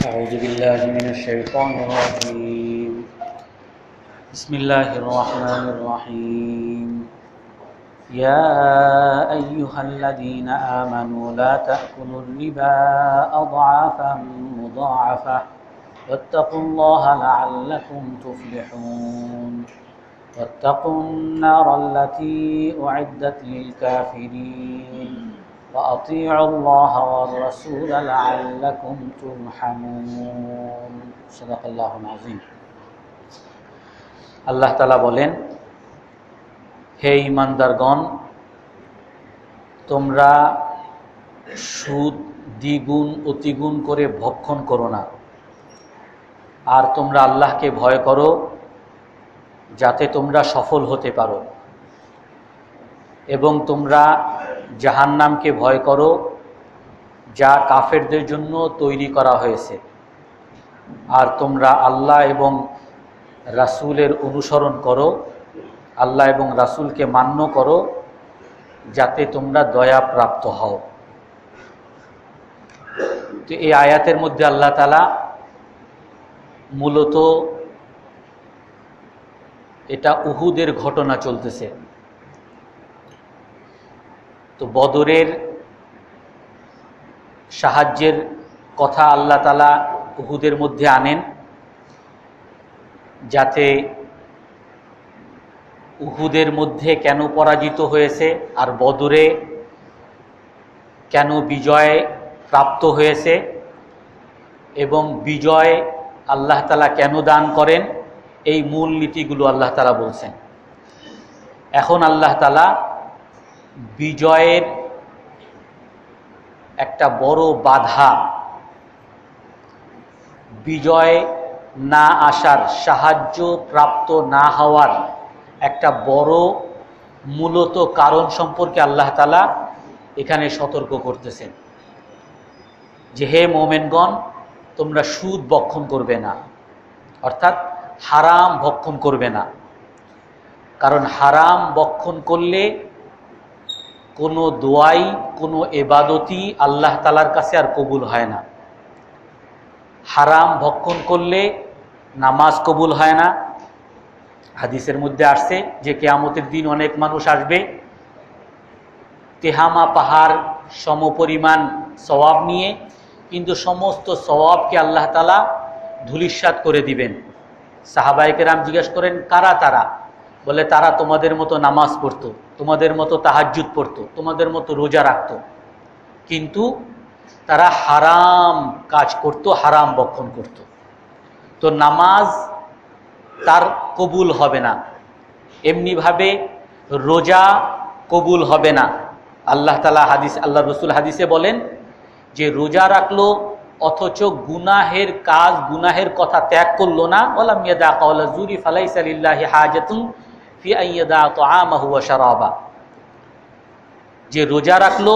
أعوذ بالله من الشيطان الرجيم بسم الله الرحمن الرحيم يا أيها الذين آمنوا لا تأكلوا الربا أضعافا مضاعفة واتقوا الله لعلكم تفلحون واتقوا النار التي أعدت للكافرين وأطيعوا الله والرسول لعلكم ترحمون صدق الله العظيم। আল্লাহ তাআলা বলেন, হে ঈমানদারগণ, তোমরা সুদ দ্বিগুণ অতিগুণ করে ভক্ষণ করো না, আর তোমরা আল্লাহকে ভয় করো যাতে তোমরা সফল হতে পারো, এবং তোমরা জাহান্নামকে ভয় করো যা কাফেরদের জন্য তৈরি করা হয়েছে, আর তোমরা আল্লাহ এবং রাসূলের অনুসরণ করো, আল্লাহ এবং রাসূলকে মান্য করো যাতে তোমরা দয়া প্রাপ্ত হও। তো এই আয়াতের মধ্যে আল্লাহ তাআলা মূলত এটা উহুদের ঘটনা চলতেছে। তো বদরের সাহায্যের কথা আল্লাহ তাআলা উহুদের মধ্যে আনেন, যাতে উহুদের মধ্যে কেন পরাজিত হয়েছে আর বদরে কেন বিজয় প্রাপ্ত হয়েছে এবং বিজয় আল্লাহ তাআলা কেন দান করেন, এই মূল নীতিগুলো আল্লাহ তাআলা বলছেন। এখন আল্লাহ তাআলা বিজয়ের একটা বড় বাধা, বিজয় না আসার, সাহায্য প্রাপ্ত না হওয়ার একটা বড় মূলত কারণ সম্পর্কে আল্লাহ তাআলা এখানে সতর্ক করতেছেন যে, হে মুমিনগণ, তোমরা সুদ ভক্ষণ করবে না, অর্থাৎ হারাম ভক্ষণ করবে না। কারণ হারাম ভক্ষণ করলে কোনো দোয়াই, কোনো ইবাদতই আল্লাহ তাআলার কাছে আর কবুল হয় না। হারাম ভক্ষণ করলে নামাজ কবুল হয় না। হাদিসের মধ্যে আসছে যে কিয়ামতের দিন অনেক মানুষ আসবে তেহামা পাহাড় সমপরিমাণ সওয়াব নিয়ে, কিন্তু সমস্ত সওয়াবকে আল্লাহ তাআলা ধূলিসাৎ করে দিবেন। সাহাবায়ে কেরাম জিজ্ঞেস করেন, কারা তারা? বলে, তারা তোমাদের মতো নামাজ পড়তো, তোমাদের মতো তাহাজ্জুদ পড়তো, তোমাদের মতো রোজা রাখতো, কিন্তু তারা হারাম কাজ করত, হারাম ভক্ষণ করত। তো নামাজ তার কবুল হবে না, এমনিভাবে রোজা কবুল হবে না। আল্লাহ তাআলা হাদিস, আল্লাহ রসুল হাদিসে বলেন যে রোজা রাখলো অথচ গুনাহের কাজ, গুনাহের কথা ত্যাগ করলো না, ওয়ালাম ইয়াদা কাওলা জুরি ফালাইসা লিল্লাহি হাজাতুন ফি আইয়াদা তাআমাহু ওয়া শারাবা, যে রোজা রাখলো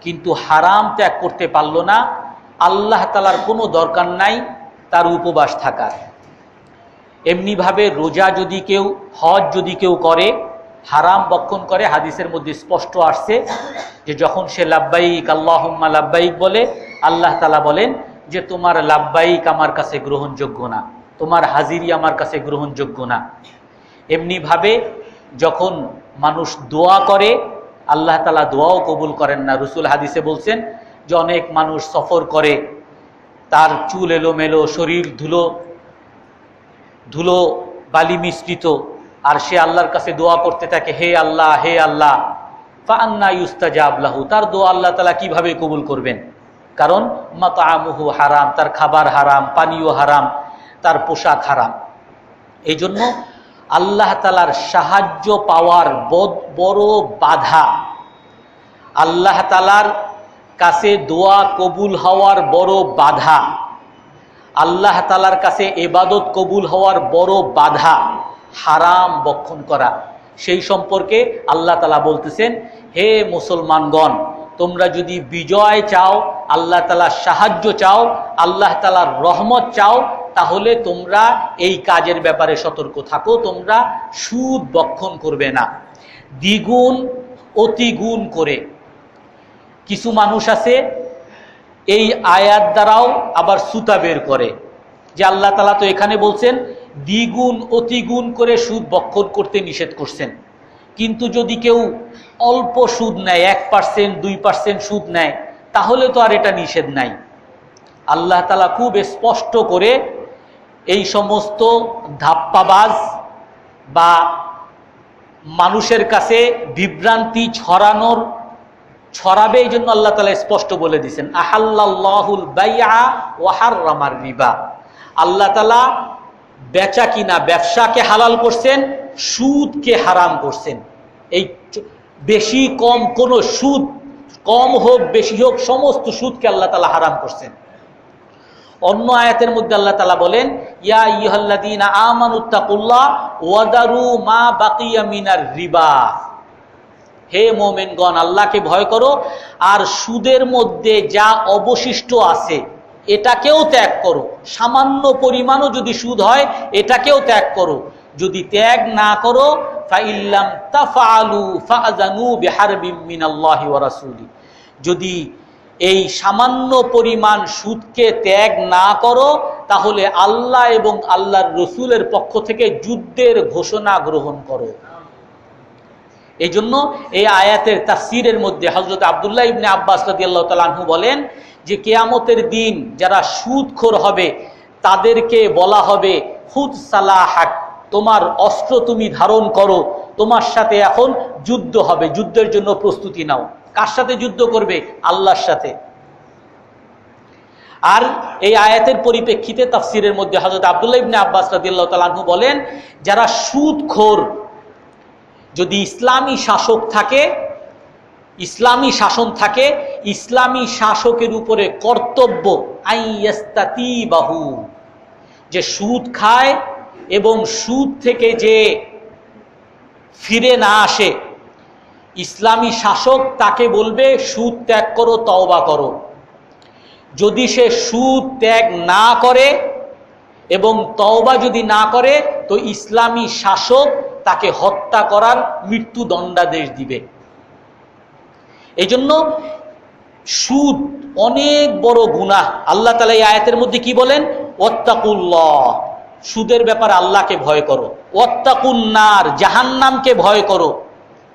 কিন্তু হারাম ত্যাগ করতে পারলো না, আল্লাহ তাআলার কোনো দরকার নাই তার উপবাস থাকার। এমনিভাবে রোজা যদি কেউ, হজ যদি কেউ করে, হারাম ভক্ষণ করে, হাদিসের মধ্যে স্পষ্ট আসছে যে যখন সে লাব্বাইক আল্লাহুম্মা লাব্বাইক বলে, আল্লাহ তাআলা বলেন যে তোমার লাব্বাইক আমার কাছে গ্রহণযোগ্য না, তোমার হাজিরি আমার কাছে গ্রহণযোগ্য না। এমনিভাবে যখন মানুষ দোয়া করে, আল্লাহ তাআলা দোয়াও কবুল করেন না। রসুল হাদিসে বলছেন যে অনেক মানুষ সফর করে, তার চুল এলোমেলো, শরীর ধুলো ধুলো বালি মিশ্রিত, আর সে আল্লাহর কাছে দোয়া করতে থাকে, হে আল্লাহ, হে আল্লাহ, ফাআন্না ইউস্তাজাব লাহু, তার দোয়া আল্লাহ তাআলা কিভাবে কবুল করবেন? কারণ মাতআমুহু হারাম, তার খাবার হারাম, পানীয় হারাম, তার পোশাক হারাম। এই জন্য আল্লাহ তাআলার সাহায্য পাওয়ার বড় বাধা, আল্লাহ তাআলার কাছে দোয়া কবুল হওয়ার বড় বাধা, আল্লাহ তাআলার কাছে ইবাদত কবুল হওয়ার বড় বাধা হারাম ভক্ষণ করা। সেই সম্পর্কে আল্লাহ তাআলা বলতেছেন, হে মুসলমানগণ, তোমরা যদি বিজয় চাও, আল্লাহ তাআলার সাহায্য চাও, আল্লাহ তাআলার রহমত চাও, তাহলে তোমরা এই কাজের ব্যাপারে সতর্ক থাকো, তোমরা সুদ ভক্ষণ করবে না দ্বিগুণ অতিগুণ করে। কিছু মানুষ আছে এই আয়াত দ্বারাও আবার সুতা বের করে যে আল্লাহ তাআলা তো এখানে বলছেন দ্বিগুণ অতিগুণ করে সুদ বক্ষণ করতে নিষেধ করছেন, কিন্তু যদি কেউ অল্প সুদ নেয়, 1% 2% সুদ নেয়, তাহলে তো আর এটা নিষেধ নাই। আল্লাহ তাআলা খুব স্পষ্ট করে এই সমস্ত ধাপ্পাবাজ বা মানুষের কাছে বিভ্রান্তি ছড়াবে, এই জন্য আল্লাহ তাআলা স্পষ্ট বলে দিয়েছেন আহাল্লাল্লাহুল বাইআ ওয়া হাররামার রিবা। আল্লাহ তাআলা বেচা কিনা, ব্যবসাকে হালাল করছেন, সুদকে হারাম করছেন। এই বেশি কম কোন সুদ, কম হোক বেশি হোক, সমস্ত সুদকে আল্লাহ তাআলা হারাম করছেন। অন্য আয়াতের মধ্যে আল্লাহ তাআলা বলেন ইয়া আইয়ুহাল্লাযীনা আমানুত্তাকুল্লাহ ওয়া দারু মা বাকিয়া মিনার রিবা, হে মুমিনগণ আল্লাহকে ভয় করো আর সুদের মধ্যে যা অবশিষ্ট আছে এটাকেও ত্যাগ করো। সামান্য পরিমাণও যদি সুদ হয় এটাকেও ত্যাগ করো। যদি ত্যাগ না করো ফাইল্লাম তাফআলু ফাআযানু বিহারবিম মিনাল্লাহি ওয়া রাসূলি, যদি এই সামান্য পরিমাণ সুদকে ত্যাগ না করো তাহলে আল্লাহ এবং আল্লাহর রসুলের পক্ষ থেকে যুদ্ধের ঘোষণা গ্রহণ করো। এই জন্য এই আয়াতের তাফসীরের মধ্যে হযরত আব্দুল্লাহ ইবনে আব্বাস রাদিয়াল্লাহু তাআলা আনহু বলেন যে কিয়ামতের দিন যারা সুদখোর হবে তাদেরকে বলা হবে খুদ সালাহাক, তোমার অস্ত্র তুমি ধারণ করো, তোমার সাথে এখন যুদ্ধ হবে, যুদ্ধের জন্য প্রস্তুতি নাও। কার সাথে যুদ্ধ করবে? আল্লাহর সাথে। আর এই আয়াতের পরিপ্রেক্ষিতে তাফসীরের মধ্যে হযরত আব্দুল্লাহ ইবনে আব্বাস রাদিয়াল্লাহু তাআলা আনহু বলেন যারা সুদখোর, যদি ইসলামী শাসক থাকে, ইসলামী শাসন থাকে, ইসলামী শাসকের উপরে কর্তব্য আইয়াস্তাতিবাহু, যে সুদ খায় এবং সুদ থেকে যে ফিরে না আসে, ইসলামী শাসক তাকে বলবে সুদ ত্যাগ করো, তওবা করো। যদি সে সুদ ত্যাগ না করে এবং তওবা যদি না করে তো ইসলামী শাসক তাকে হত্যা করার মৃত্যুদণ্ডাদেশ দিবে। এই জন্য সুদ অনেক বড় গুনাহ। আল্লাহ তাআলা এই আয়াতের মধ্যে কি বলেন? ওয়াত্তাকুল্লাহ, সুদের ব্যাপারে আল্লাহকে ভয় করো। ওয়াত্তাকুন নার, জাহান্নামকে ভয় করো,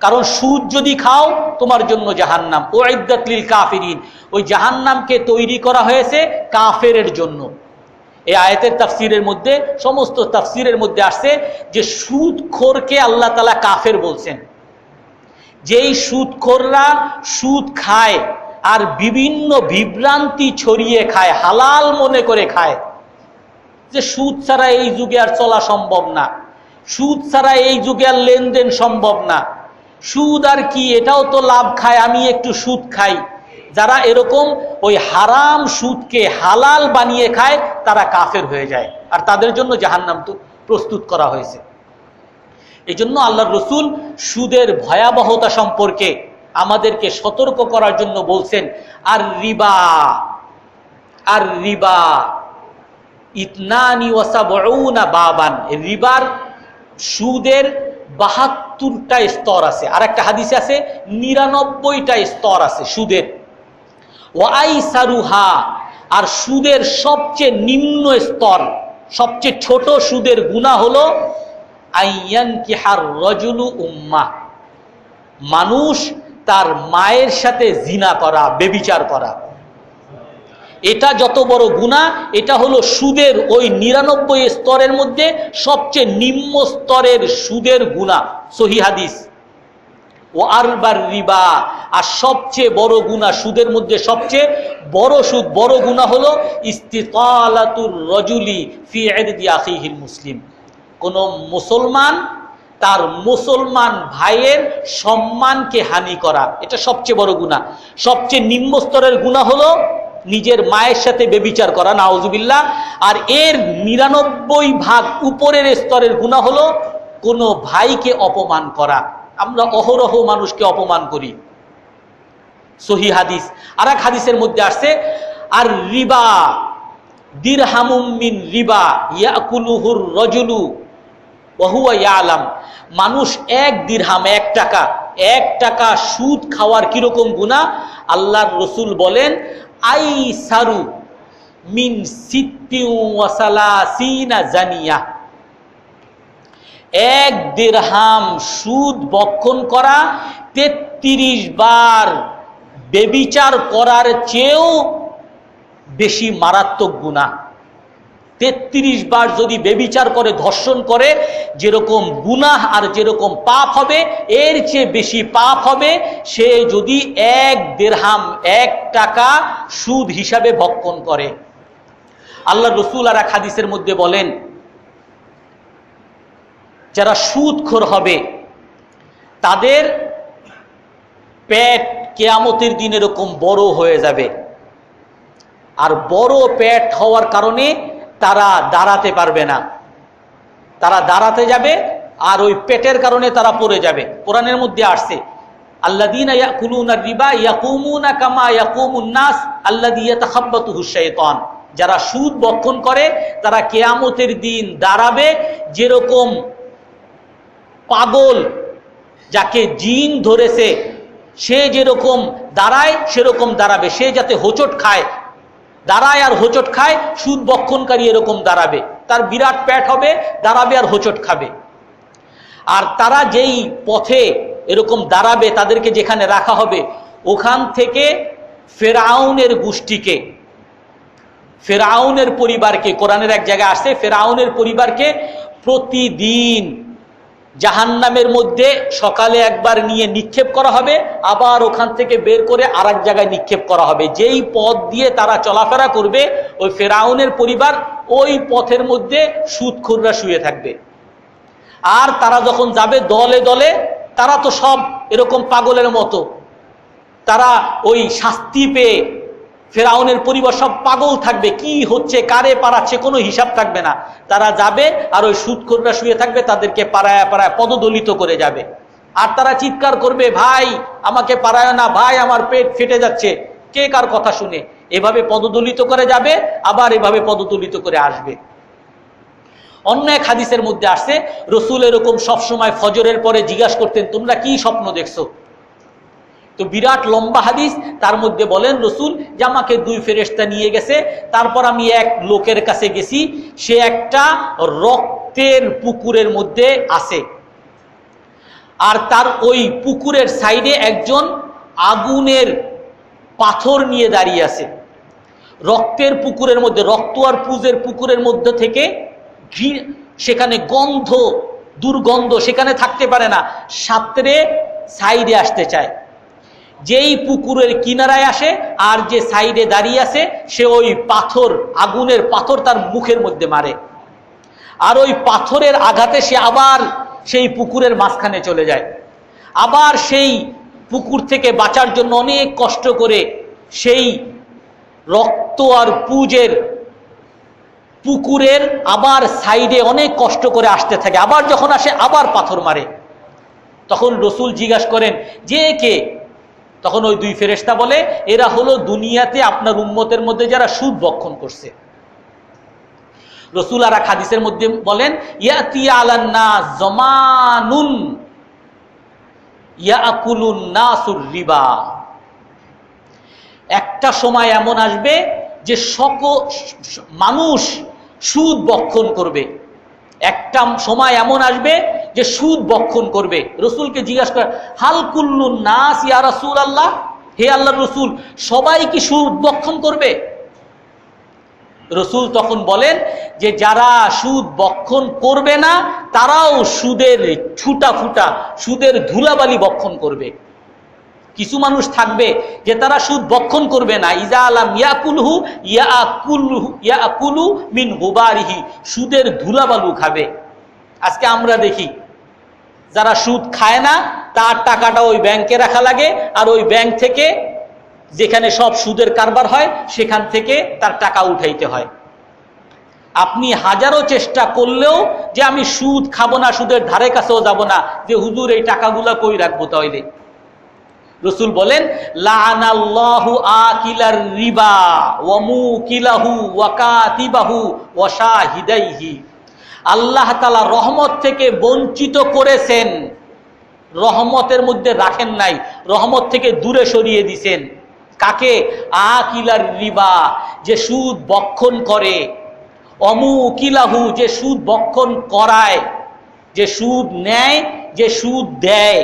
কারণ সুদ যদি খাও তোমার জন্য জাহান্নাম। উইদ্দাত লিল কাফিরিন, ওই জাহান্নামকে তৈরি করা হয়েছে কাফেরের জন্য। এই আয়াতের তাফসীরের মধ্যে, সমস্ত তাফসীরের মধ্যে আসছে যে সুদখোরকে আল্লাহ তাআলা কাফের বলছেন। যেই সুদখোররা সুদ খায় আর বিভিন্ন বিভ্রান্তি ছড়িয়ে খায়, হালাল মনে করে খায়, যে সুদ ছাড়া এই যুগে আর চলা সম্ভব না, সুদ ছাড়া এই যুগে আর লেনদেন সম্ভব না, সুদ আর কি, এটাও তো লাভ খায়, আমি একটু সুদ খাই। যারা এরকম ওই হারাম সুদকে হালাল বানিয়ে খায় তারা কাফের হয়ে যায়, আর তাদের জন্য জাহান্নাম তো প্রস্তুত করা হয়েছে। এই জন্য আল্লাহর রসুল সুদের ভয়াবহতা সম্পর্কে আমাদেরকে সতর্ক করার জন্য বলছেন আর রিবা ইতনানি ওয়া সাবউনা বাবান, রিবার সুদের ৭২টা স্তর আছে। আর একটা হাদিসে আছে ৯৯টা স্তর আছে সুদের। ওয়াইসারুহা, আর সুদের সবচেয়ে নিম্ন স্তর, সবচেয়ে ছোট সুদের গুনাহ হলো আইয়ানকিহার রাজুলু উম্মাহ, মানুষ তার মায়ের সাথে জিনা করা, ব্যভিচার করা। এটা যত বড় গুনাহ, এটা হলো সুদের ওই ৯৯ স্তরের মধ্যে সবচেয়ে নিম্ন স্তরের সুদের গুনাহ। সহিহ হাদিস। ও আরবার রিবা, আর সবচেয়ে বড় গুনাহ সুদের মধ্যে সবচেয়ে বড় সুদ, বড় গুনাহ হলো ইস্তিতালাতুর রাজুলি ফি ইরদি আখিহিল মুসলিম, কোন মুসলমান তার মুসলমান ভাইয়ের সম্মানকে হানি করা, এটা সবচেয়ে বড় গুনাহ। সবচেয়ে নিম্ন স্তরের গুনাহ হলো নিজের মায়ের সাথে ব্যভিচার করা, নাউজুবিল্লাহ। আর এর ৯৯ ভাগ উপরের স্তরের গুনাহ হলো কোনো ভাইকে অপমান করা। আমরা অহরহ মানুষকে অপমান করি। সহিহ হাদিস। আর এক হাদিসের মধ্যে আসছে আর রিবা দিরহামুম মিন রিবা ইয়াকুলুহুর রাজুলু ওয়া হুয়া ইয়ালাম, মানুষ ১ দিরহাম, ১ টাকা সুদ খাওয়ার কিরকম গুনাহ? আল্লাহর রসুল বলেন আইসারু মিন সিত্তিন ওয়া সালাসিনা জানিয়া। 1 দিরহাম সুদ বক্ষণ করা 33 বার বেবিচার করার চেয়েও বেশি মারাত্মক গুনাহ। 33 বার যদি বেবিচার করে, ধর্ষণ করে, যেরকম গুনাহ আর যেরকম পাপ হবে, এর চেয়ে বেশি পাপ হবে সে যদি 1 দিরহাম 1 টাকা সুদ হিসাবে ভক্ষণ করে। আল্লাহ রসুল আর এক হাদিসের মধ্যে বলেন, যারা সুদখোর হবে তাদের পেট কিয়ামতের দিন এরকম বড় হয়ে যাবে, আর বড় পেট হওয়ার কারণে তারা দাঁড়াতে পারবে না, তারা দাঁড়াতে যাবে আর ওই পেটের কারণে তারা পড়ে যাবে। কোরআনের মধ্যে আসছে, আল্লাযীনা ইয়াকুলুনা রিবা ইয়াকুমুনা কামা ইয়াকুমুন নাস আল্লাযী ইয়াতাখাব্বাতুহুশ শাইতান। যারা সুদ বক্ষণ করে তারা কিয়ামতের দিন দাঁড়াবে যেরকম পাগল, যাকে জিন ধরেছে, সে যেরকম দাঁড়ায় সেরকম দাঁড়াবে। সে যাতে হোঁচট খায়, দাঁড়ায় আর হোঁচট খায়, সুদ বক্ষণকারী এরকম দাঁড়াবে। তার বিরাট পেট হবে, দাঁড়াবে আর হোঁচট খাবে। আর তারা যেই পথে এরকম দাঁড়াবে, তাদেরকে যেখানে রাখা হবে, ওখান থেকে ফেরাউনের গোষ্ঠীকে, ফেরাউনের পরিবারকে, কোরআনের এক জায়গায় আসছে, ফেরাউনের পরিবারকে প্রতিদিন জাহান্নামের মধ্যে সকালে একবার নিয়ে নিক্ষেপ করা হবে, আবার ওখান থেকে বের করে আর এক জায়গায় নিক্ষেপ করা হবে। যেই পথ দিয়ে তারা চলাফেরা করবে, ওই ফেরাউনের পরিবার ওই পথের মধ্যে সুদখোররা শুয়ে থাকবে। আর তারা যখন যাবে দলে দলে, তারা তো সব এরকম পাগলের মতো, তারা ওই শাস্তি পেয়ে ফেরাউনের পরিবার সব পাগল থাকবে, কি হচ্ছে, কারে পারাচ্ছে, কোনো হিসাব থাকবে না। তারা যাবে আর ওই সুদখোররা শুয়ে থাকবে, তাদেরকে পাড়ায় পাড়ায় পদদলিত করে যাবে। আর তারা চিৎকার করবে, ভাই আমাকে পাড়ায় না, ভাই আমার পেট ফেটে যাচ্ছে। কে কার কথা শুনে? এভাবে পদদলিত করে যাবে, আবার এভাবে পদদলিত করে আসবে। অন্য এক হাদিসের মধ্যে আসছে, রসুল এরকম সবসময় ফজরের পরে জিজ্ঞাসা করতেন, তোমরা কি স্বপ্ন দেখছো? তো বিরাট লম্বা হাদিস, তার মধ্যে বলেন রসুল যে আমাকে 2 ফেরেশতা নিয়ে গেছে, তারপর আমি এক লোকের কাছে গেছি, সে একটা রক্তের পুকুরের মধ্যে আছে, আর তার ওই পুকুরের সাইডে একজন আগুনের পাথর নিয়ে দাঁড়িয়ে আছে। রক্তের পুকুরের মধ্যে, রক্ত আর পুজের পুকুরের মধ্যে থেকে সেখানে গন্ধ, দুর্গন্ধ সেখানে থাকতে পারে না, সাঁতরে সাইডে আসতে চায়। যেই পুকুরের কিনারায় আসে আর যে সাইডে দাঁড়িয়ে আছে, সে ওই পাথর, আগুনের পাথর তার মুখের মধ্যে মারে, আর ওই পাথরের আঘাতে সে আবার সেই পুকুরের মাঝখানে চলে যায়। আবার সেই পুকুর থেকে বাঁচার জন্য অনেক কষ্ট করে সেই রক্ত আর পুজের পুকুরের আবার সাইডে অনেক কষ্ট করে আসতে থাকে। আবার যখন আসে আবার পাথর মারে। তখন রসুল জিজ্ঞাসা করেন যে কে? তখন ওই 2 ফেরেশতা বলে, এরা হলো দুনিয়াতে আপনার উম্মতের মধ্যে যারা সুদ বক্ষণ করছে। রসুল আর এক হাদিসের মধ্যে বলেন, ইয়াতি আলান নাস জামানুন ইয়াকুলুন নাসুর রিবা। একটা সময় এমন আসবে যে মানুষ সুদ বক্ষণ করবে। একটা সময় এমন আসবে যে সুদ বক্ষণ করবে। রসুলকে জিজ্ঞাসা করে, হাল কুল্লুন নাস ইয়া রাসূলুল্লাহ, হে আল্লাহর রসুল, সবাই কি সুদ বক্ষণ করবে? রসুল তখন বলেন যে যারা সুদ বক্ষণ করবে না তারাও সুদের ছুটা ফুটা, সুদের ধুলাবালি বক্ষণ করবে। কিছু মানুষ থাকবে যে তারা সুদ বক্ষণ করবে না, ইজা আলাম ইয়াকুলহু ইয়াকুলু মিন গুবারিহি, সুদের ধুলাবালু খাবে। আজকে আমরা দেখি যারা সুদ খায় না তার টাকাটা ওই ব্যাংকে রাখা লাগে, আর ওই ব্যাংক থেকে যেখানে সব সুদের কারবার হয় সেখান থেকে তার টাকা উঠাইতে হয়। আপনি হাজারো চেষ্টা করলেও যে আমি সুদ খাবো না, সুদের ধারে কাছেও যাব না, যে হুজুর এই টাকাগুলা কই রাখবো তাইলে? রসুল বলেন, লাআনাল্লাহু আকিলার রিবা ওয়া মুকিলাহু ওয়া কাতিবাহু ওয়া শাহিদাইহি। আল্লাহ তাআলা রহমত থেকে বঞ্চিত করেছেন, রহমতের মধ্যে রাখেন নাই, রহমত থেকে দূরে সরিয়ে দিয়েছেন কাকে? আকিলার রিবা, যে সুদ বক্ষণ করে, অমুকিলাহু, যে সুদ বক্ষণ করায়, যে সুদ নেয়, যে সুদ দেয়,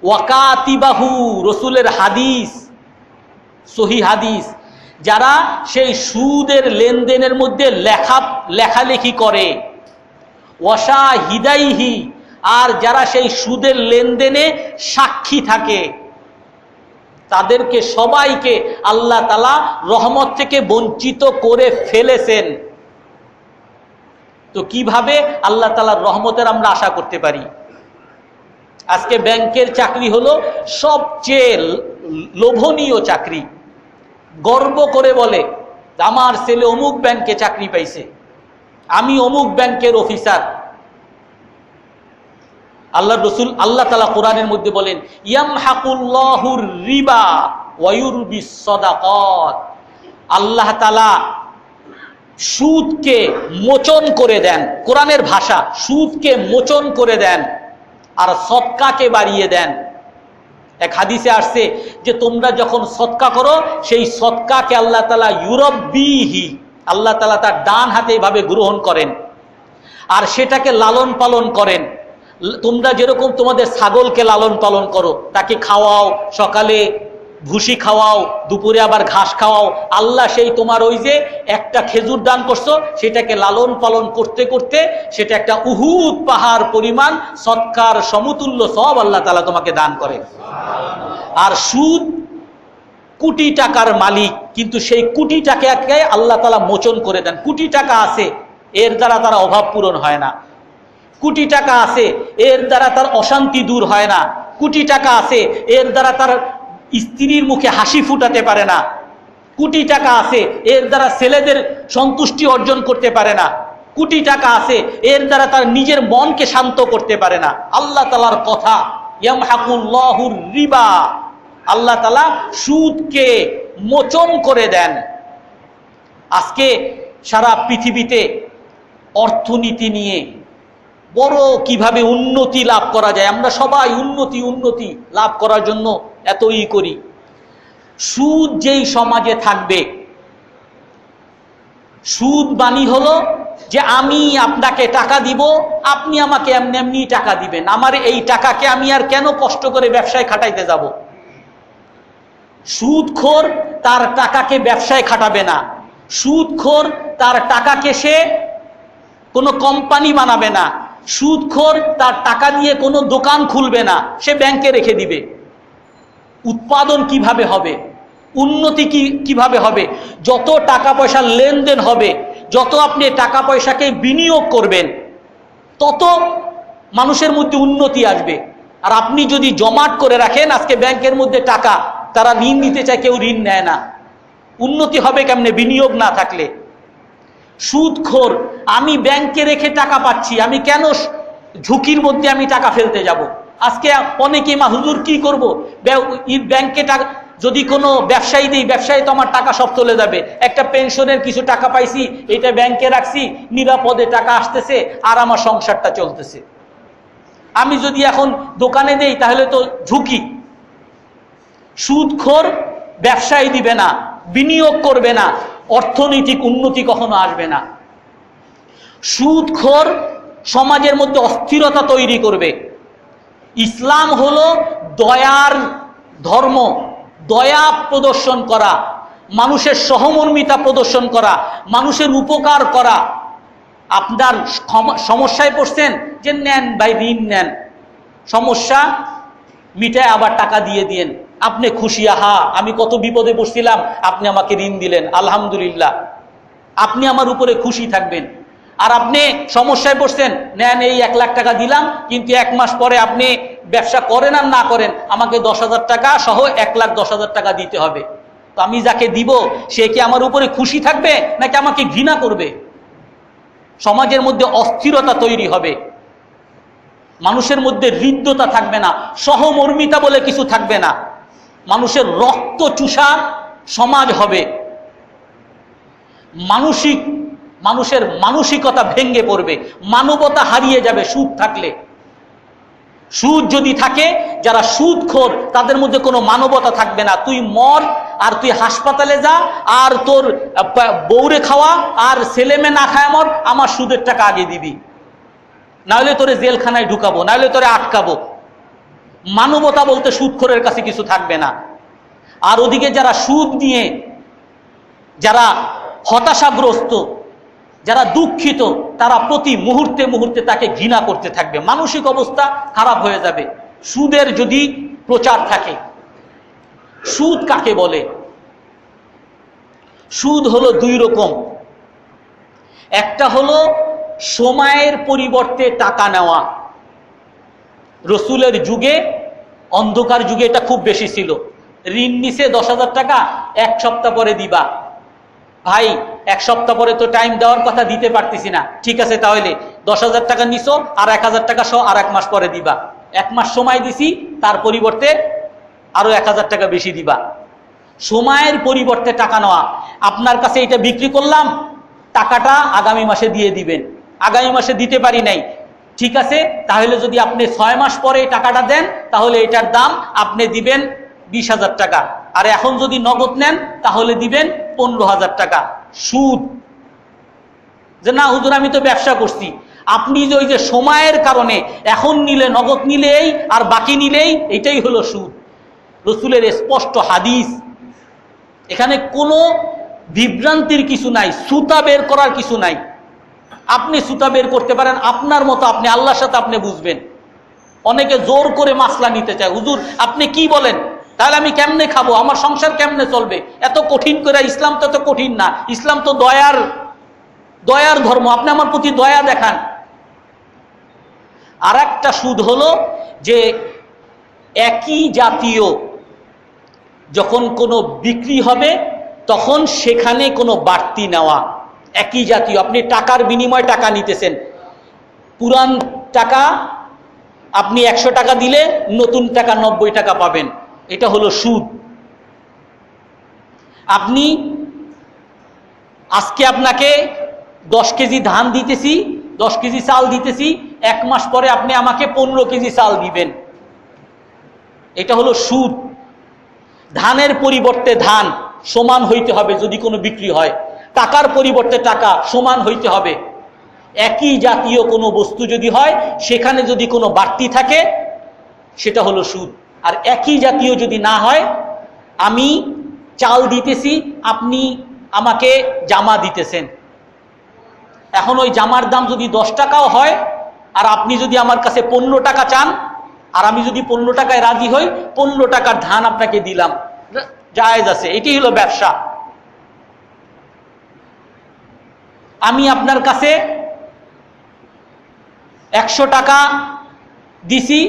ওয়াকাতিবাহু, রসুলের হাদিস, সহি হাদিস, যারা সেই সুদের লেনদেনের মধ্যে লেখালেখি করে, ওয়াশাহিদাইহি, আর যারা সেই সুদের লেনদেনে সাক্ষী থাকে, তাদেরকে সবাইকে আল্লাহ তাআলা রহমত থেকে বঞ্চিত করে ফেলেছেন। তো কিভাবে আল্লাহ তাআলার রহমতের আমরা আশা করতে পারি? আজকে ব্যাংকের চাকরি হলো সবচেয়ে লোভনীয় চাকরি। গর্ব করে বলে আমার ছেলে অমুক ব্যাংকে চাকরি পাইছে, আমি অমুক ব্যাংকের অফিসার। আল্লাহ তাআলা কোরআনের মধ্যে বলেন, ইয়ামহাকুল্লাহুর রিবা ওয়া ইউরবিস সাদাকাত, আল্লাহ তাআলা সুদকে মোচন করে দেন। কোরআনের ভাষা, সুদকে মোচন করে দেন আর সদকাকে বাড়িয়ে দেন। এক হাদিসে আসছে যে তোমরা যখন সদকা করো, সেই সদকাকে আল্লাহ তাআলা ইউরব্বিহি, আল্লাহ তাআলা তার ডান হাতে এইভাবে গ্রহণ করেন আর সেটাকে লালন পালন করেন। তোমরা যেরকম তোমাদের ছাগলকে লালন পালন করো, তাকে খাওয়াও, সকালে ভুসি খাওয়াও, দুপুরে আবার ঘাস খাওয়াও, আল্লাহ সেই তোমার ওই যে একটা খেজুর দান করছো, সেটাকে লালন পালন করতে করতে সেটা একটা উহুদ পাহাড় পরিমাণ সৎকার সমতুল্য সব আল্লাহ তাআলা তোমাকে দান করে। আর সুদ কোটি টাকার মালিক, কিন্তু সেই কোটি টাকাকে আল্লাহ তাআলা মোচন করে দেন। কোটি টাকা আছে, এর দ্বারা তার অভাব পূরণ হয় না। কোটি টাকা আছে, এর দ্বারা তার অশান্তি দূর হয় না। কোটি টাকা আছে, এর দ্বারা তার স্ত্রীর মুখে হাসি ফুটাতে পারে না। কোটি টাকা আছে, এর দ্বারা ছেলেদের সন্তুষ্টি অর্জন করতে পারে না। কোটি টাকা আছে, এর দ্বারা তার নিজের মনকে শান্ত করতে পারে না। আল্লাহ তাআলার কথা, ইয়ামহাকুল্লাহুর রিবা, আল্লাহ তাআলা সুদকে মোচন করে দেন। আজকে সারা পৃথিবীতে অর্থনীতি নিয়ে বড় কিভাবে উন্নতি লাভ করা যায়, আমরা সবাই উন্নতি লাভ করার জন্য এতই করি। সুদ যেই সমাজে থাকবে, সুদ বাণী হলো যে আমি আপনাকে টাকা দিব, আপনি আমাকে এমনি এমনি টাকা দিবেন, আমার এই টাকাকে আমি আর কেন কষ্ট করে ব্যবসায় খাটাইতে যাব। সুদখোর তার টাকাকে ব্যবসায় খাটাবে না, সুদখোর তার টাকাকে সে কোনো কোম্পানি বানাবে না, সুদখোর তার টাকা দিয়ে কোনো দোকান খুলবে না, সে ব্যাংকে রেখে দিবে। উৎপাদন কিভাবে হবে, উন্নতি কিভাবে হবে? যত টাকা পয়সার লেনদেন হবে, যত আপনি টাকা পয়সাকে বিনিয়োগ করবেন, তত মানুষের মধ্যে উন্নতি আসবে। আর আপনি যদি জমাট করে রাখেন, আজকে ব্যাংকের মধ্যে টাকা, তারা ঋণ নিতে চায়, কেউ ঋণ নেয় না। উন্নতি হবে কেমনে বিনিয়োগ না থাকলে? সুদখোর, আমি ব্যাংকে রেখে টাকা পাচ্ছি, আমি কেন ঝুঁকির মধ্যে আমি টাকা ফেলতে যাব? আজকে অনেকে হুজুর কি করব, ব্যাংকে টাকা যদি কোনো ব্যবসায়ী দিই, ব্যবসায়ী তো আমার টাকা সব চলে যাবে। একটা পেনশনের কিছু টাকা পাইছি, এটা ব্যাংকে রাখছি, নিরাপদে টাকা আসতেছে আর আমার সংসারটা চলতেছে। আমি যদি এখন দোকানে দেই তাহলে তো ঝুঁকি। সুদখোর ব্যবসায়ী দিবে না, বিনিয়োগ করবে না, অর্থনৈতিক উন্নতি কখনো আসবে না। সুদখোর সমাজের মধ্যে অস্থিরতা তৈরি করবে। ইসলাম হলো দয়ার ধর্ম, দয়া প্রদর্শন করা, মানুষের সহমর্মিতা প্রদর্শন করা, মানুষের উপকার করা। আপনার সমস্যায় পড়ছেন, যে নেন ভাই ঋণ নেন, সমস্যা মিটায় আবার টাকা দিয়ে দিয়েন, আপনি খুশি, আহা আমি কত বিপদে পড়ছিলাম, আপনি আমাকে ঋণ দিলেন, আলহামদুলিল্লাহ, আপনি আমার উপরে খুশি থাকবেন। আর আপনি সমস্যায় পড়ছেন, নেন এই 1 লাখ টাকা দিলাম, কিন্তু 1 মাস পরে আপনি ব্যবসা করেন আর না করেন, আমাকে 10,000 টাকা সহ 1,10,000 টাকা দিতে হবে। তো আমি যাকে দিব সে কি আমার উপরে খুশি থাকবে নাকি আমাকে ঘৃণা করবে? সমাজের মধ্যে অস্থিরতা তৈরি হবে, মানুষের মধ্যে হৃদ্যতা থাকবে না, সহমর্মিতা বলে কিছু থাকবে না, মানুষের রক্ত চুষা সমাজ হবে, মানুষের মানসিকতা ভেঙে পড়বে, মানবতা হারিয়ে যাবে সুদ থাকলে। সুদ যদি থাকে, যারা সুদখোর তাদের মধ্যে কোনো মানবতা থাকবে না। তুই মর, আর তুই হাসপাতালে যা, আর তোর বউরে খাওয়া, আর ছেলে মেয়ে না খায় মর, আমার সুদের টাকা আগে দিবি, নাহলে তোরে জেলখানায় ঢুকাবো, নাহলে তোরে আটকাবো। মানবতা বলতে সুদখোরের কাছে কিছু থাকবে না। আর ওদিকে যারা সুদ নিয়ে যারা হতাশাগ্রস্ত, যারা দুঃখিত, তারা প্রতি মুহূর্তে মুহূর্তে তাকে ঘৃণা করতে থাকবে, মানসিক অবস্থা খারাপ হয়ে যাবে সুদের যদি প্রচার থাকে। সুদ কাকে বলে? সুদ হলো দুই রকম। একটা হলো সময়ের পরিবর্তে টাকা নেওয়া। রসুলের যুগে, অন্ধকার যুগে এটা খুব বেশি ছিল। ঋণ নিছে 10,000 টাকা, 1 সপ্তাহ পরে দিবা। ভাই 1 সপ্তাহ পরে তো টাইম দেওয়ার কথা, দিতে পারতেছি না, ঠিক আছে তাহলে 10,000 টাকা নিছো, আর 1,000 টাকা সহ আর 1 মাস পরে দিবা। 1 মাস সময় দিছি, তার পরিবর্তে আরো 1,000 টাকা বেশি দিবা। সময়ের পরিবর্তে টাকা নেওয়া। আপনার কাছে এটা বিক্রি করলাম, টাকাটা আগামী মাসে দিয়ে দিবেন। আগামী মাসে দিতে পারি নাই, ঠিক আছে তাহলে যদি আপনি 6 মাস পরে টাকাটা দেন, তাহলে এটার দাম আপনি দিবেন 20,000 টাকা। আর এখন যদি নগদ নেন তাহলে দিবেন 15,000 টাকা। সুদ। যে না হুজুর আমি তো ব্যবসা করছি। আপনি যে ওই যে সময়ের কারণে এখন নিলে, নগদ নিলেই আর বাকি নিলেই, এটাই হলো সুদ। রসুলের স্পষ্ট হাদিস, এখানে কোনো বিভ্রান্তির কিছু নাই, সুতা বের করার কিছু নাই। আপনি সুতা বের করতে পারেন আপনার মতো, আপনি আল্লাহর সাথে আপনি বুঝবেন। অনেকে জোর করে মাসলা নিতে চায়, হুজুর আপনি কি বলেন, তাহলে আমি কেমনে খাবো, আমার সংসার কেমনে চলবে, এত কঠিন করে। ইসলাম তো এত কঠিন না, ইসলাম তো দয়ার ধর্ম, আপনি আমার প্রতি দয়া দেখান। আর একটা সুদ হলো যে একই জাতীয় যখন কোনো বিক্রি হবে তখন সেখানে কোনো বাড়তি নেওয়া। একই জাতীয়, আপনি টাকার বিনিময়ে টাকা নিতেছেন, পুরান টাকা আপনি 100 টাকা দিলে নতুন টাকা 90 টাকা পাবেন, এটা হলো সুদ। আপনি আজকে আপনাকে 10 কেজি ধান দিতেছি, 10 কেজি চাল দিতেছি, 1 মাস পরে আপনি আমাকে 15 কেজি চাল দিবেন, এটা হলো সুদ। ধানের পরিবর্তে ধান সমান হইতে হবে যদি কোনো বিক্রি হয়, টাকার পরিবর্তে টাকা সমান হইতে হবে। একই জাতীয় কোনো বস্তু যদি হয়, সেখানে যদি কোনো বাড়তি থাকে, সেটা হলো সুদ। আর একই জাতীয় যদি না হয়, আমি চাল দিতেছি, আপনি আমাকে জামা দিতেছেন, এখন ওই জামার দাম যদি 10 টাকাও হয়, আর আপনি যদি আমার কাছে 15 টাকা চান, আর আমি যদি 15 টাকায় রাজি হই, 15 টাকার ধান আপনাকে দিলাম, জায়েজ আছে। এটি হলো ব্যবসা। আমি আপনার কাছে 100 টাকা দিছি,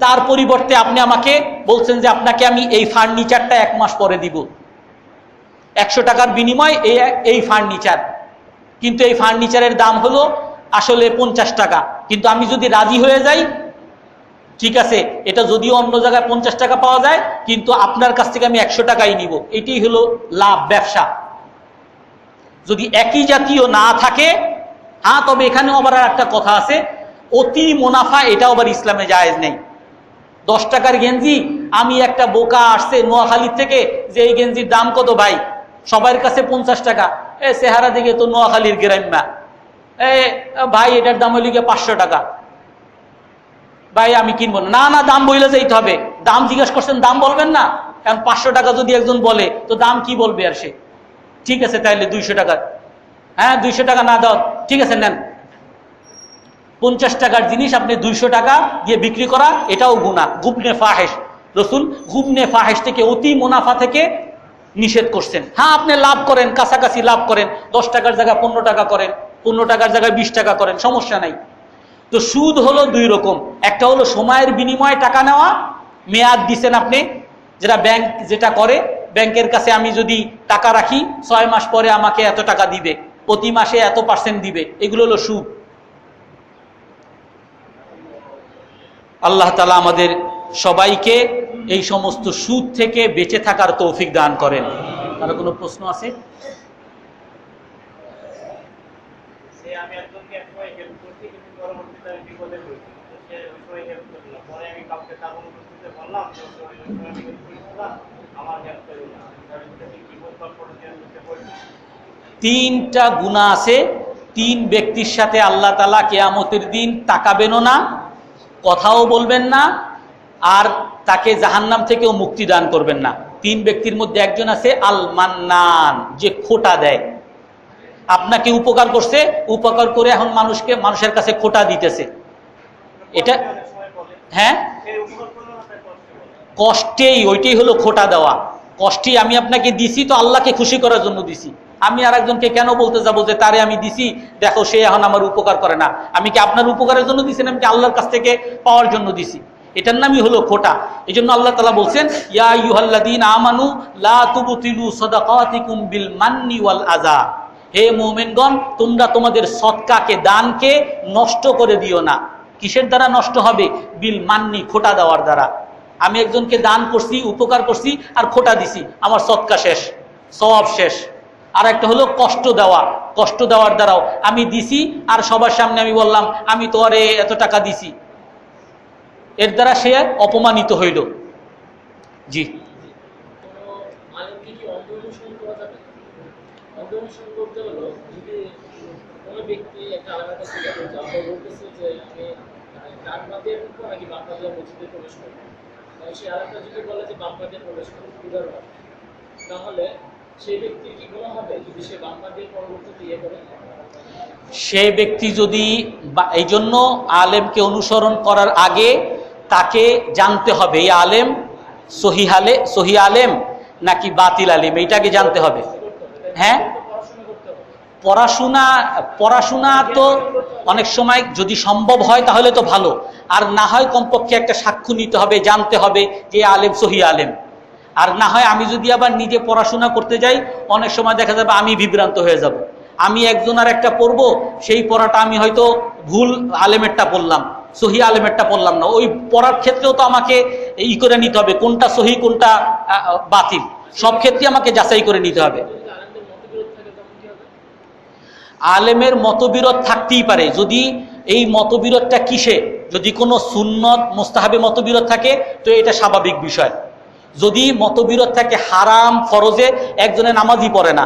তার পরিবর্তে আপনি আমাকে বলছেন যে আপনাকে আমি এই ফার্নিচারটা 1 মাস পরে দিব। 100 টাকার বিনিময় এই ফার্নিচার, কিন্তু এই ফার্নিচারের দাম হলো আসলে 50 টাকা। কিন্তু আমি যদি রাজি হয়ে যাই, ঠিক আছে এটা যদিও অন্য জায়গায় 50 টাকা পাওয়া যায়, কিন্তু আপনার কাছ থেকে আমি 100 টাকাই নিব, এটি হলো লাভ, ব্যবসা। যদি একই জাতীয় না থাকে, হ্যাঁ তবে এখানে আবার একটা কথা আছে, অতি মুনাফা, এটাও আবার ইসলামে জায়েজ নেই। 10 টাকার গেঞ্জি, আমি একটা বোকা আসছে নোয়াখালীর থেকে, যে এই গেঞ্জির দাম কত ভাই, সবার কাছে 50 টাকা, চেহারা দিকে তো নোয়াখালীর গ্রাম্যা, ভাই এটার দাম হইলে 500 টাকা, ভাই আমি কিনবো না। না দাম বইলে যাইতে হবে। দাম জিজ্ঞাসা করছেন, দাম বলবেন না, কারণ 500 টাকা যদি একজন বলে তো দাম কি বলবে আর সে। ঠিক আছে তাইলে 200 টাকা, হ্যাঁ 200 টাকা না দাও, ঠিক আছে নেন। 50 টাকার জিনিস আপনি 200 টাকা দিয়ে বিক্রি করা, এটাও গুনাহ, গুবনে ফাহেশ। রসুল গুবনে ফাহেশ থেকে, অতি মুনাফা থেকে নিষেধ করছেন। হ্যাঁ আপনি লাভ করেন, কাছাকাছি লাভ করেন, 10 টাকার জায়গায় 15 টাকা করেন, 15 টাকার জায়গায় 20 টাকা করেন, সমস্যা নাই। তো সুদ হলো দুই রকম। একটা হলো সময়ের বিনিময়ে টাকা নেওয়া, মেয়াদ দিচ্ছেন আপনি, যেটা ব্যাংক যেটা করে, ব্যাংকের কাছে আমি যদি টাকা রাখি 6 মাস পরে আমাকে এত টাকা দিবে, প্রতি মাসে এত % দিবে, এগুলো হলো সুদ। আল্লাহ তাআলা আমাদের সবাইকে এই সমস্ত সুদ থেকে বেঁচে থাকার তৌফিক দান করেন। আর কোনো প্রশ্ন আছে? আমি একজনকে এক সময় হেল্প করছি, কিন্তু পরবর্তীতে বিপদে পড়েছি। তিনটা গুনাহ আছে, তিন ব্যক্তির সাথে আল্লাহ তাআলা কিয়ামতের দিন তাকাবেনও না, কথাও বলবেন না, আর তাকে জাহান্নাম থেকেও মুক্তি দান করবেন না। তিন ব্যক্তির মধ্যে একজন আছে আল মান্নান, যে খোটা দেয়। আপনাকে উপকার করছে, উপকার করে এখন মানুষের কাছে খোটা দিতেছে। এটা হ্যাঁ, কষ্টেই, ওইটাই হলো খোটা দেওয়া। কষ্টেই আমি আপনাকে দিছি তো আল্লাহকে খুশি করার জন্য দিছি। আমি আর একজনকে কেন বলতে যাবো যে তারে আমি দিছি, দেখো সে এখন আমার উপকার করে না। আমি কি আপনার উপকারের জন্য দিছি না আমি কি আল্লাহর কাছ থেকে পাওয়ার জন্য দিছি? এটার নামই হলো খোটা। এই জন্য আল্লাহ তাআলা বলছেন, ইয়া আইয়ুহাল্লাযীনা আমানু লা তুবতিলু সাদাকাতিকুম বিল মান্নি ওয়াল আযা। হে মুমিনগণ, তোমরা তোমাদের সদকাকে, দানকে নষ্ট করে দিও না। কিসের দ্বারা নষ্ট হবে? বিল মান্নি, খোটা দেওয়ার দ্বারা। আমি একজনকে দান করছি, উপকার করছি, আর খোটা দিছি, আমার সদকা শেষ, সওয়াব শেষ। আর একটা হলো কষ্ট দেওয়া, কষ্ট দেওয়ার দ্বারাও আমি দিছি আর সবার সামনে আমি বললাম আমি তো আরে এত টাকা দিছি, এর দ্বারা সে অপমানিত হইল। জি, সে ব্যক্তি যদি, এই জন্য আলেমকে অনুসরণ করার আগে তাকে জানতে হবে এই আলেম সহি আলেম নাকি বাতিল আলেম, এইটাকে জানতে হবে। হ্যাঁ, পড়াশোনা তো অনেক সময় যদি সম্ভব হয় তাহলে তো ভালো, আর না হয় কমপক্ষে একটা সাক্ষ্য নিতে হবে, জানতে হবে যে আলেম সহি আলেম। আর না হয় আমি যদি আবার নিজে পড়াশোনা করতে যাই, অনেক সময় দেখা যাবে আমি বিভ্রান্ত হয়ে যাব। আমি একজন আর একটা পড়বো, সেই পড়াটা আমি হয়তো ভুল আলেমেরটা পড়লাম, সহি আলেমেরটা পড়লাম না। ওই পড়ার ক্ষেত্রেও তো আমাকে করে নিতে হবে কোনটা সহি কোনটা বাতিল, সব ক্ষেত্রে আমাকে যাচাই করে নিতে হবে। আলেমের মতবিরোধ থাকতেই পারে। যদি এই মতবিরোধটা কিসে, যদি কোনো সুন্নত মুস্তাহাবে মতবিরোধ থাকে তো এটা স্বাভাবিক বিষয়। যদি মতবিরোধ থাকে হারাম ফরজে, একজনে নামাজই পড়ে না,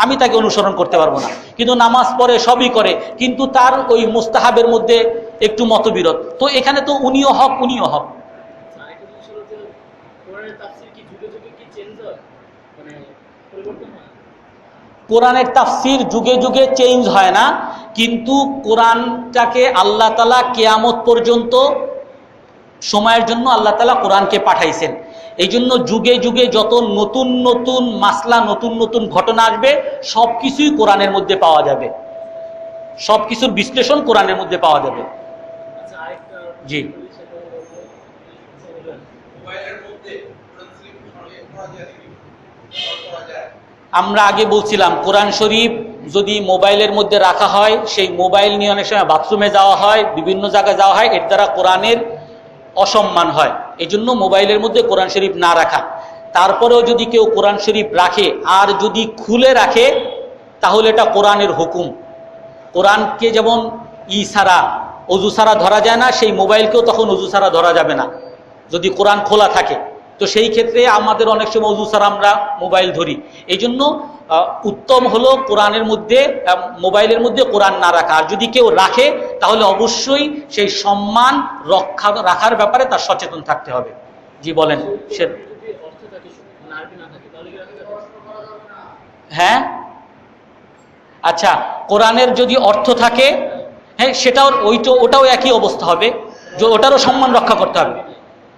আমি তাকে অনুসরণ করতে পারবো না, কিন্তু নামাজ পড়ে সবই করে, কিন্তু তার ওই মুস্তাহাবের মধ্যে একটু মতবিরোধ, তো এখানে তো উনিও হক উনিও হক। কোরআনের তাফসির যুগে যুগে চেঞ্জ হয় না, কিন্তু কোরআনটাকে আল্লাহ তাআলা কিয়ামত পর্যন্ত সময়ের জন্য আল্লাহ তাআলা কোরআনকে পাঠাইছেন। এই জন্য যুগে যুগে যত নতুন নতুন মাসলা, নতুন নতুন ঘটনা আসবে, সব কিছুই কোরআনের মধ্যে পাওয়া যাবে, সব কিছুর বিশ্লেষণ কোরআনের মধ্যে পাওয়া যাবে। জি, আমরা আগে বলছিলাম কোরআন শরীফ যদি মোবাইলের মধ্যে রাখা হয়, সেই মোবাইল নিয়ে অনেক সময় বাথরুমে যাওয়া হয়, বিভিন্ন জায়গায় যাওয়া হয়, এর দ্বারা কোরআনের অসম্মান হয়। এই জন্য মোবাইলের মধ্যে কোরআন শরীফ না রাখা। তারপরেও যদি কেউ কোরআন শরীফ রাখে আর যদি খুলে রাখে, তাহলে এটা কোরআনের হুকুম। কোরআনকে যেমন ছাড়া, অজু ছাড়া ধরা যায় না, সেই মোবাইলকেও তখন অজু ছাড়া ধরা যাবে না যদি কোরআন খোলা থাকে। তো সেই ক্ষেত্রে আমাদের অনেক সময় অজু ছাড়া আমরা মোবাইল ধরি। এই জন্য উত্তম হলো কোরআনের মধ্যে, মোবাইলের মধ্যে কোরআন না রাখা। আর যদি কেউ রাখে তাহলে অবশ্যই সেই সম্মান রাখার ব্যাপারে তার সচেতন থাকতে হবে। জি বলেন। হ্যাঁ, আচ্ছা, কোরআনের যদি অর্থ থাকে, হ্যাঁ, সেটাও ওটাও একই অবস্থা হবে, যে ওটারও সম্মান রক্ষা করতে হবে।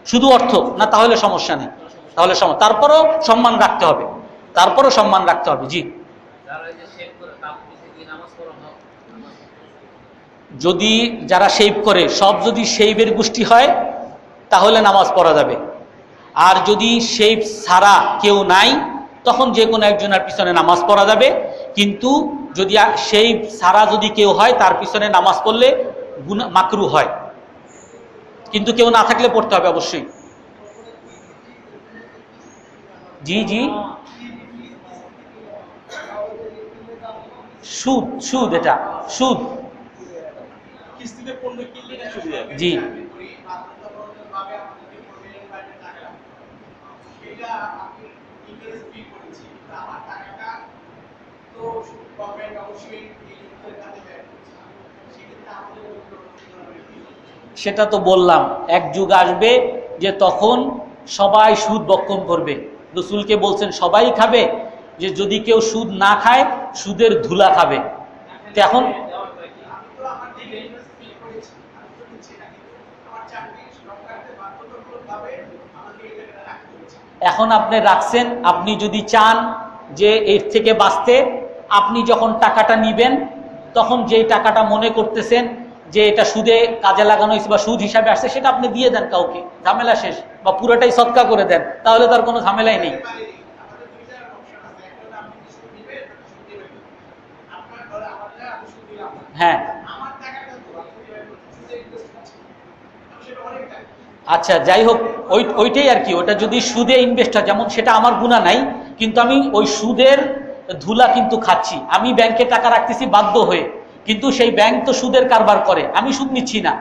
শুধু অর্থ না, তাহলে সমস্যা নেই, তাহলে তারপরও সম্মান রাখতে হবে, তারপরও সম্মান রাখতে হবে। জি, যদি যারা শেভ করে সব যদি শেভের গোষ্ঠী হয় তাহলে নামাজ পড়া যাবে। আর যদি শেভ ছাড়া কেউ নাই, তখন যে কোনো একজনের পিছনে নামাজ পড়া যাবে। কিন্তু যদি শেভ ছাড়া যদি কেউ হয়, তার পিছনে নামাজ পড়লে মাকরু হয়, কিন্তু কেউ না থাকলে পড়তে হবে অবশ্যই। জি জি, সুদ, এটা সুদ। জি, সেটা তো বললাম, এক যুগ আসবে যে তখন সবাই সুদ বক্ষণ করবে। রাসূলকে বলছেন সবাই খাবে, যে যদি কেউ সুদ না খায় সুদের ধুলা খাবে। তো এখন আপনি রাখছেন, আপনি যদি চান যে এর থেকে বাঁচতে, আপনি যখন টাকাটা নিবেন তখন যে টাকাটা মনে করতেছেন যে এটা সুদে কাজে লাগানো হয়েছে বা সুদ হিসাবে আসছে, সেটা আপনি দিয়ে দেন কাউকে, ঝামেলা শেষ। বা পুরোটাই সদকা করে দেন, তাহলে তার কোনো ঝামেলাই নেই। হ্যাঁ, আচ্ছা যাই হোক, ওইটাই আর কি। ওটা যদি সুদে ইনভেস্ট হয়, যেমন সেটা আমার গুনাহ নাই, কিন্তু আমি ওই সুদের ধুলা কিন্তু খাচ্ছি। আমি ব্যাংকে টাকা রাখতেছি বাধ্য হয়ে, কিন্তু সেই ব্যাংক তো সুদের কারবার করে, আমি সুদ নিচ্ছি না।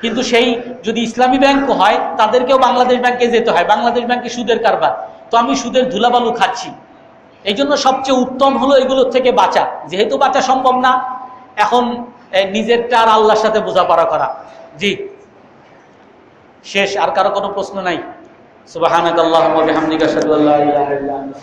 কিন্তু সেই যদি ইসলামী ব্যাংক হয়, তাদেরকেও বাংলাদেশ ব্যাংকে যেতে হয়, বাংলাদেশ ব্যাংকে সুদের কারবার, তো আমি সুদের ধুলাবালু খাচ্ছি। এই জন্য সবচেয়ে উত্তম হলো এগুলোর থেকে বাঁচা। যেহেতু বাঁচা সম্ভব না, এখন নিজেরটা আর আল্লাহর সাথে বোঝাপড়া করা। জি, শেষ। আর কারো কোনো প্রশ্ন নাই? সুবহানাকাল্লাহুম্মা ওয়া বিহামদিকা আশহাদু আল্লা ইলাহা ইল্লা আনতা।